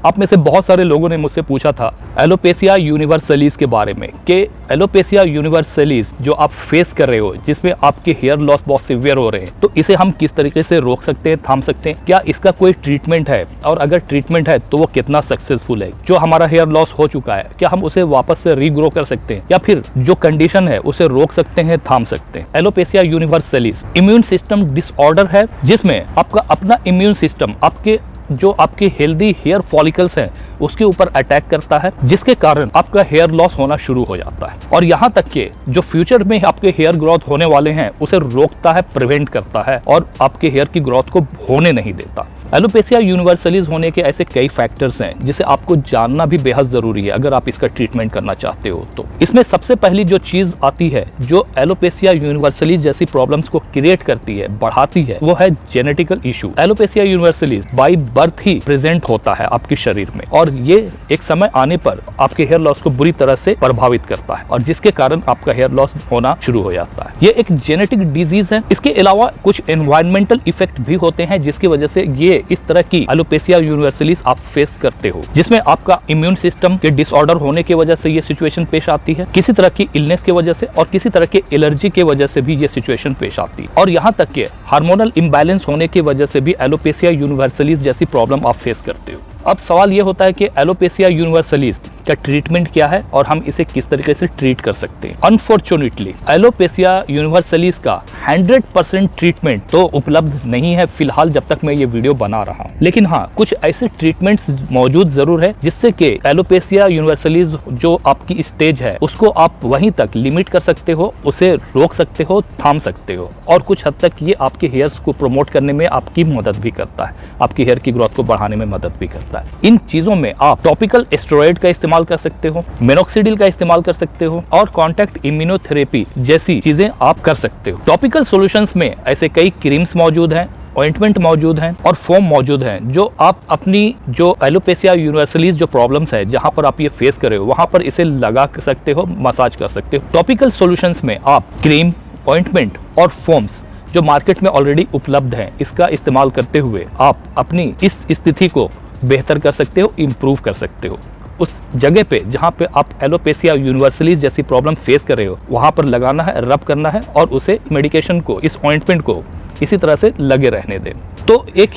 आप में से बहुत सारे लोगों ने मुझसे पूछा था एलोपेशिया यूनिवर्सलिस के बारे में कि एलोपेशिया यूनिवर्सलिस जो आप फेस कर रहे हो, जिसमें आपके हेयर लॉस बहुत सीवियर हो रहे हैं, तो इसे हम किस तरीके से रोक सकते हैं, थाम सकते हैं, क्या इसका कोई ट्रीटमेंट है, और अगर ट्रीटमेंट है तो वो कितना सक्सेसफुल है। जो हमारा हेयर लॉस हो चुका है, क्या हम उसे वापस से रीग्रो कर सकते हैं, या फिर जो कंडीशन है उसे रोक सकते हैं, थाम सकते हैं। Alopecia universalis immune system disorder है, जिसमें आपका अपना इम्यून सिस्टम आपके हेल्दी हेयर फॉलिकल्स हैं उसके ऊपर अटैक करता है, जिसके कारण आपका हेयर लॉस होना शुरू हो जाता है, और यहाँ तक कि जो फ्यूचर में आपके हेयर ग्रोथ होने वाले हैं उसे रोकता है, प्रिवेंट करता है, और आपके हेयर की ग्रोथ को होने नहीं देता। एलोपेशिया यूनिवर्सलिस होने के ऐसे कई फैक्टर्स हैं जिसे आपको जानना भी बेहद जरूरी है अगर आप इसका ट्रीटमेंट करना चाहते हो तो। इसमें सबसे पहली जो चीज आती है जो एलोपेशिया यूनिवर्सलिस जैसी प्रॉब्लम्स को क्रिएट करती है, बढ़ाती है, वो है genetical issue. Alopecia universalis by birth ही प्रेजेंट होता है आपके शरीर में, और ये एक समय आने पर आपके हेयर लॉस को बुरी तरह से प्रभावित करता है, और जिसके कारण आपका हेयर लॉस होना शुरू हो जाता है। ये एक जेनेटिक डिजीज है। इसके अलावा कुछ एनवायरमेंटल इफेक्ट भी होते हैं जिसकी वजह से ये इस तरह की एलोपेशिया यूनिवर्सलिस आप फेस करते हो, जिसमें आपका इम्यून सिस्टम के डिसऑर्डर होने की वजह से ये सिचुएशन पेश आती है, किसी तरह की इलनेस की वजह से, और किसी तरह के एलर्जी की वजह से भी ये सिचुएशन पेश आती है, और यहाँ तक कि हार्मोनल इम्बैलेंस होने की वजह से भी एलोपेशिया यूनिवर्सलिस जैसी प्रॉब्लम आप फेस करते हो। अब सवाल ये होता है कि एलोपेशिया यूनिवर्सलिस का ट्रीटमेंट क्या है और हम इसे किस तरीके से ट्रीट कर सकते हैं। अनफॉर्चुनेटली एलोपेशिया यूनिवर्सलिस का 100% ट्रीटमेंट तो उपलब्ध नहीं है फिलहाल जब तक मैं ये वीडियो बना रहा हूँ, लेकिन हाँ कुछ ऐसे ट्रीटमेंट्स मौजूद जरूर है जिससे कि एलोपेशिया यूनिवर्सलिस जो आपकी स्टेज है उसको आप वहीं तक लिमिट कर सकते हो, उसे रोक सकते हो, थाम सकते हो, और कुछ हद तक ये आपके हेयर्स को प्रमोट करने में आपकी मदद भी करता है, आपकी हेयर की ग्रोथ को बढ़ाने में मदद भी करता है। इन चीजों में आप टॉपिकल स्टेरॉइड का इस्तेमाल कर सकते हो, मिनोक्सिडिल का इस्तेमाल कर सकते हो, और कॉन्टैक्ट इम्यूनोथेरेपी जैसी चीजें आप कर सकते हो। टॉपिकल सॉल्यूशंस में ऐसे कई क्रीम्स मौजूद हैं, ऑइंटमेंट मौजूद हैं, और फोम मौजूद हैं जो आप अपनी जो एलोपेशिया यूनिवर्सलिस जो प्रॉब्लम्स है जहां पर आप ये फेस कर रहे हो वहां पर इसे लगा सकते हो, मसाज कर सकते हो। टॉपिकल सॉल्यूशंस में आप क्रीम, ऑइंटमेंट और फोम्स जो मार्केट में ऑलरेडी उपलब्ध हैं इसका इस्तेमाल करते हुए आप अपनी इस स्थिति को बेहतर कर सकते हो, इम्प्रूव कर सकते हो। उस जगह पे जहाँ पे आप एलोपेशिया यूनिवर्सलिस जैसी प्रॉब्लम फेस कर रहे हो वहाँ पर लगाना है, रब करना है, और उसे मेडिकेशन को, इस ऑइंटमेंट को इसी तरह से लगे रहने दें। तो एक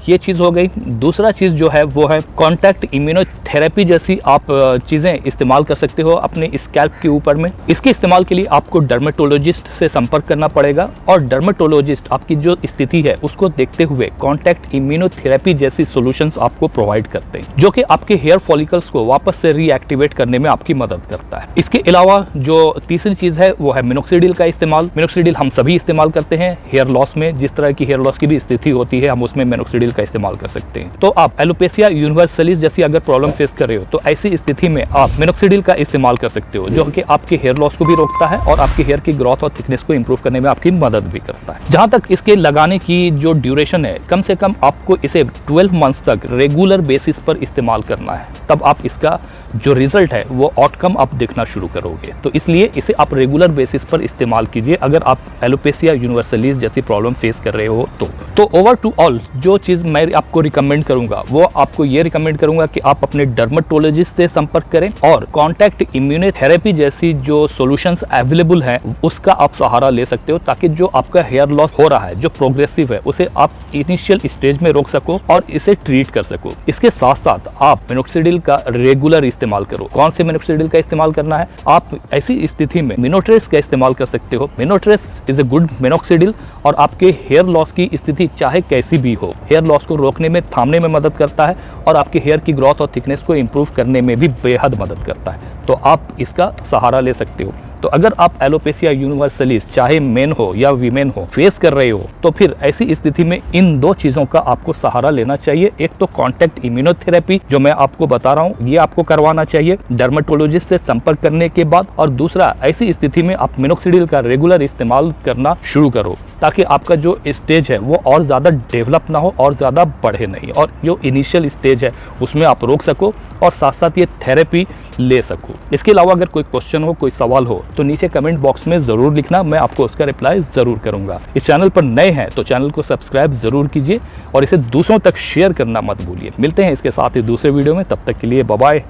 ये चीज़ हो गई। दूसरा चीज़ जो है वो है कॉन्टैक्ट इम्यूनोथेरेपी जैसी आप चीज़ें इस्तेमाल कर सकते हो अपने स्कैल्प के ऊपर में। इसके इस्तेमाल के लिए आपको डर्मेटोलॉजिस्ट से संपर्क करना पड़ेगा, और डर्मेटोलॉजिस्ट आपकी जो स्थिति है उसको देखते हुए कॉन्टैक्ट इम्यूनोथेरेपी जैसी सॉल्यूशंस आपको प्रोवाइड करते हैं, जो कि आपके हेयर फॉलिकल्स को वापस से रीएक्टिवेट करने में आपकी मदद करता है। इसके अलावा जो तीसरी चीज़ है वो है मिनोक्सिडिल का इस्तेमाल। मिनोक्सिडिल हम सभी इस्तेमाल करते हैं हेयर लॉस में, जिस तरह की हेयर लॉस की भी स्थिति होती है हम उसमें मिनोक्सिडिल का इस्तेमाल कर सकते हैं। तो आप एलोपेशिया यूनिवर्सलिस जैसी अगर प्रॉब्लम फेस कर रहे हो तो ऐसी स्थिति में आप मिनोक्सिडिल का इस्तेमाल कर सकते हो, जो कि आपके हेयर लॉस को भी रोकता है और आपके हेयर की ग्रोथ और थिकनेस को इंप्रूव करने में आपकी मदद भी करता है। जहां तक इसके लगाने की जो ड्यूरेशन है, कम से कम आपको इसे 12 मंथ्स तक रेगुलर बेसिस पर इस्तेमाल करना है, तब आप इसका जो रिजल्ट है वो आउटकम आप देखना शुरू करोगे। तो इसलिए इसे आप रेगुलर बेसिस पर इस्तेमाल कीजिए अगर आप एलोपेशिया यूनिवर्सलिस जैसी प्रॉब्लम फेस कर रहे हो तो ओवर टू ऑल जो चीज़ मैं आपको रिकमेंड करूंगा वो आपको ये रिकमेंड करूंगा कि आप अपने डर्मेटोलॉजिस्ट से संपर्क करें, और कॉन्टैक्ट इम्यूनोथेरेपी जैसी जो सॉल्यूशंस अवेलेबल हैं उसका आप सहारा ले सकते हो, ताकि जो आपका हेयर लॉस हो रहा है जो प्रोग्रेसिव है उसे आप इनिशियल स्टेज में रोक सको और इसे ट्रीट कर सको। इसके साथ साथ आप मिनोक्सिडिल का रेगुलर इस्तेमाल करो। कौन से मिनोक्सिडिल का इस्तेमाल करना है? आप ऐसी स्थिति में मिनोट्रेस का इस्तेमाल कर सकते हो। मिनोट्रेस इज ए गुड मिनोक्सिडिल, और आपके हेयर लॉस की स्थिति चाहे कैसी भी हो, हेयर लॉस को रोकने में, थामने में मदद करता है, और आपके हेयर की ग्रोथ और थिकनेस को इंप्रूव करने में भी बेहद मदद करता है। तो आप इसका सहारा ले सकते हो। तो अगर आप एलोपेशिया यूनिवर्सलिस चाहे मेन हो या वीमेन हो फेस कर रहे हो तो फिर ऐसी स्थिति में इन दो चीज़ों का आपको सहारा लेना चाहिए। एक तो कॉन्टैक्ट इम्यूनोथेरेपी जो मैं आपको बता रहा हूँ ये आपको करवाना चाहिए डर्मेटोलॉजिस्ट से संपर्क करने के बाद, और दूसरा ऐसी स्थिति में आप मिनोक्सिडिल का रेगुलर इस्तेमाल करना शुरू करो, ताकि आपका जो स्टेज है वो और ज़्यादा डेवलप ना हो और ज़्यादा बढ़े नहीं, और जो इनिशियल स्टेज है उसमें आप रोक सको, और साथ साथ ये थेरेपी ले सकूं। इसके अलावा अगर कोई क्वेश्चन हो, कोई सवाल हो तो नीचे कमेंट बॉक्स में ज़रूर लिखना, मैं आपको उसका रिप्लाई ज़रूर करूंगा। इस चैनल पर नए हैं तो चैनल को सब्सक्राइब ज़रूर कीजिए और इसे दूसरों तक शेयर करना मत भूलिए। मिलते हैं इसके साथ ही दूसरे वीडियो में, तब तक के लिए बाय बाय,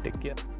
टेक केयर।